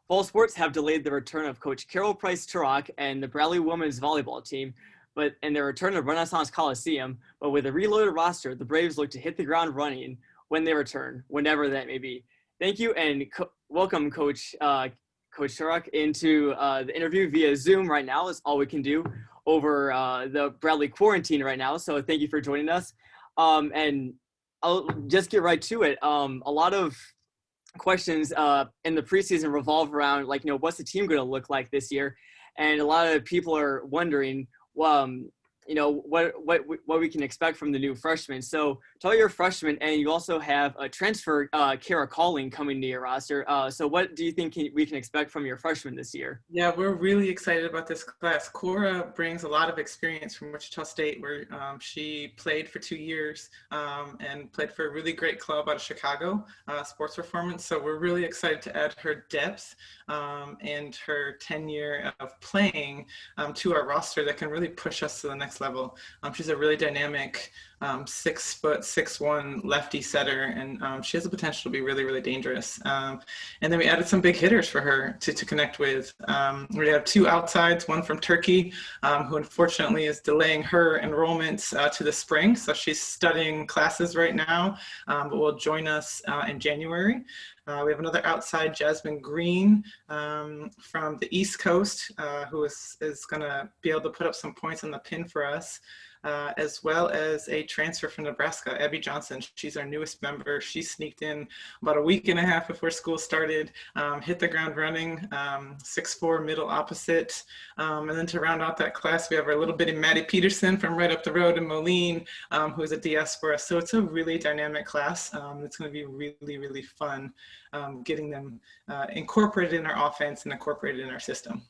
Fall sports have delayed the return of Coach Carol Price-Torok and the Bradley women's volleyball team, and their return to Renaissance Coliseum. But with a reloaded roster, the Braves look to hit the ground running when they return, whenever that may be. Thank you and welcome, Coach Turok, into the interview via Zoom right now. Is all we can do over the Bradley quarantine right now. So thank you for joining us. And I'll just get right to it. A lot of questions in the preseason revolve around, like, what's the team going to look like this year? And a lot of people are wondering, what we can expect from the new freshmen. So to all your freshmen, and you also have a transfer, Kara Calling, coming to your roster. So what do you think we can expect from your freshmen this year? Yeah, we're really excited about this class. Cora brings a lot of experience from Wichita State, where she played for 2 years and played for a really great club out of Chicago, Sports Performance. So we're really excited to add her depth and her tenure of playing to our roster that can really push us to the next level. She's a really dynamic 6'6" lefty setter, and she has the potential to be really, really dangerous. And then we added some big hitters for her to connect with. We have 2 outsides, one from Turkey, who unfortunately is delaying her enrollment to the spring. So she's studying classes right now, but will join us in January. We have another outside, Jasmine Green, from the East Coast, who is going to be able to put up some points on the pin for us. As well as a transfer from Nebraska, Abby Johnson. She's our newest member. She sneaked in about a week and a half before school started, hit the ground running, 6'4", middle opposite. And then to round out that class, we have our little bitty Maddie Peterson from right up the road in Moline, who's a DS for us. So it's a really dynamic class. It's going to be really, really fun getting them incorporated in our offense and incorporated in our system.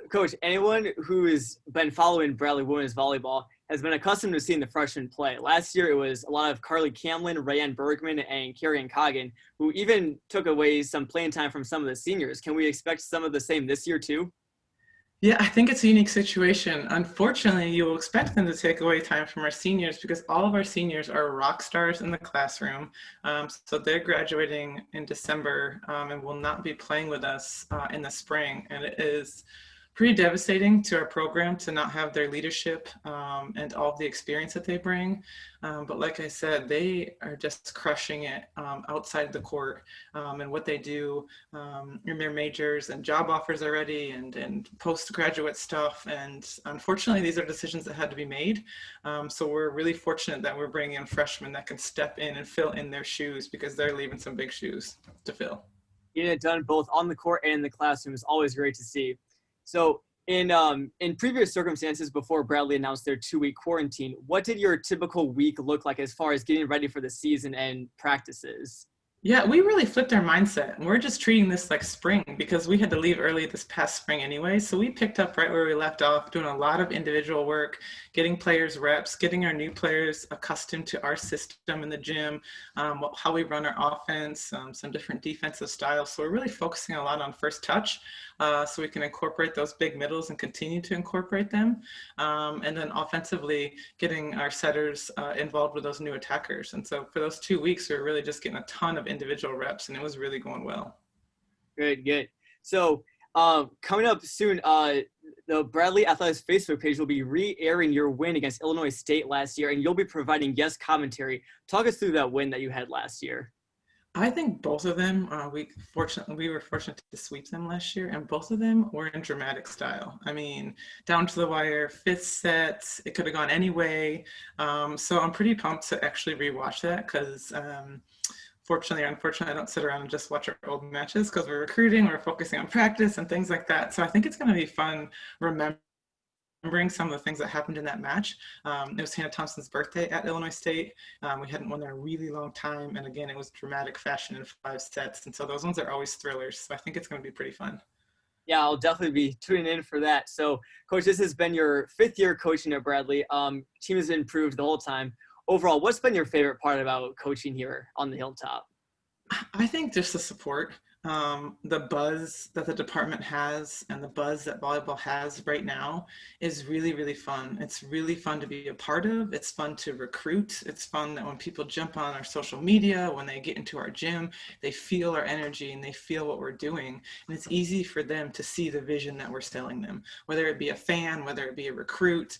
Coach, anyone who has been following Bradley women's volleyball has been accustomed to seeing the freshmen play. Last year, it was a lot of Carly Camlin, Rayanne Bergman, and Carrie Coggin, who even took away some playing time from some of the seniors. Can we expect some of the same this year too? Yeah, I think it's a unique situation. Unfortunately, you will expect them to take away time from our seniors because all of our seniors are rock stars in the classroom. So they're graduating in December and will not be playing with us in the spring. And it is pretty devastating to our program to not have their leadership and all of the experience that they bring. But like I said, they are just crushing it outside the court and what they do in their majors and job offers already and postgraduate stuff. And unfortunately, these are decisions that had to be made. So we're really fortunate that we're bringing in freshmen that can step in and fill in their shoes because they're leaving some big shoes to fill. Getting it done both on the court and in the classroom is always great to see. So in previous circumstances before Bradley announced their 2-week quarantine, what did your typical week look like as far as getting ready for the season and practices? Yeah, we really flipped our mindset. We're just treating this like spring because we had to leave early this past spring anyway. So we picked up right where we left off, doing a lot of individual work, getting players reps, getting our new players accustomed to our system in the gym, how we run our offense, some different defensive styles. So we're really focusing a lot on first touch so we can incorporate those big middles and continue to incorporate them. And then offensively, getting our setters involved with those new attackers. And so for those 2 weeks, we were really just getting a ton of individual reps, and it was really going well. Good. So coming up soon, the Bradley Athletics Facebook page will be re-airing your win against Illinois State last year, and you'll be providing guest commentary. Talk us through that win that you had last year. I think both of them, we were fortunate to sweep them last year, and both of them were in dramatic style. I mean, down to the wire, 5th sets, it could have gone any way. So I'm pretty pumped to actually rewatch that because fortunately or unfortunately, I don't sit around and just watch our old matches because we're recruiting, we're focusing on practice and things like that. So I think it's going to be fun remembering some of the things that happened in that match. It was Hannah Thompson's birthday at Illinois State. We hadn't won there a really long time. And again, it was dramatic fashion in 5 sets. And so those ones are always thrillers. So I think it's going to be pretty fun. Yeah, I'll definitely be tuning in for that. So, Coach, this has been your 5th year coaching at Bradley. Team has improved the whole time. Overall, what's been your favorite part about coaching here on the Hilltop? I think just the support. The buzz that the department has and the buzz that volleyball has right now is really, really fun. It's really fun to be a part of. It's fun to recruit. It's fun that when people jump on our social media, when they get into our gym, they feel our energy and they feel what we're doing. And it's easy for them to see the vision that we're selling them, whether it be a fan, whether it be a recruit,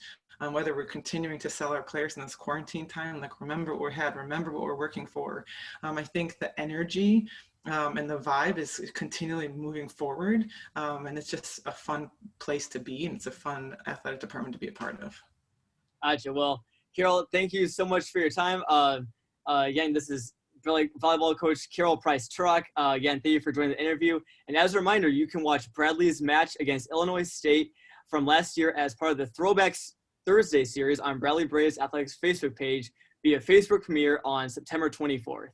whether we're continuing to sell our players in this quarantine time, like remember what we had, remember what we're working for. I think the energy and the vibe is continually moving forward, and it's just a fun place to be, and it's a fun athletic department to be a part of. Gotcha. Well, Carol, thank you so much for your time. Again, this is volleyball coach Carol Price-Torok. Again, thank you for joining the interview. And as a reminder, you can watch Bradley's match against Illinois State from last year as part of the Throwbacks Thursday series on Bradley Braves Athletics Facebook page via Facebook premiere on September 24th.